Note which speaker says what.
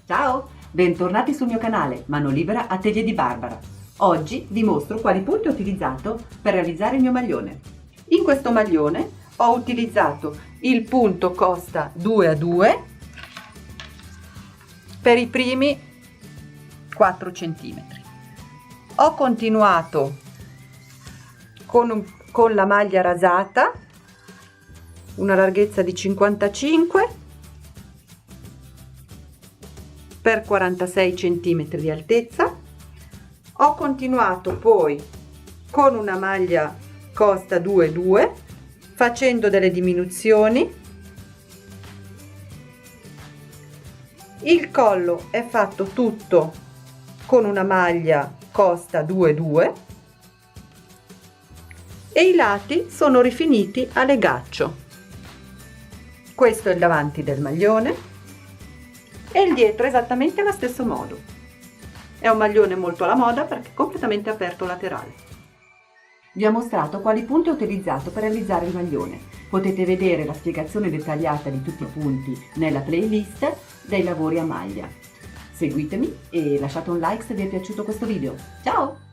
Speaker 1: Ciao, bentornati sul mio canale Mano Libera Atelier di Barbara. Oggi vi mostro quali punti ho utilizzato per realizzare il mio maglione. In questo maglione ho utilizzato il punto costa 2 a 2 per i primi 4 cm. Ho continuato con la maglia rasata, una larghezza di 55 per 46 cm di altezza. Ho continuato poi con una maglia costa 2,2 facendo delle diminuzioni. Il collo è fatto tutto con una maglia costa 2,2 e i lati sono rifiniti a legaccio. Questo è il davanti del maglione e il dietro esattamente allo stesso modo. È un maglione molto alla moda perché è completamente aperto laterale. Vi ho mostrato quali punti ho utilizzato per realizzare il maglione. Potete vedere la spiegazione dettagliata di tutti i punti nella playlist dei lavori a maglia. Seguitemi e lasciate un like se vi è piaciuto questo video. Ciao!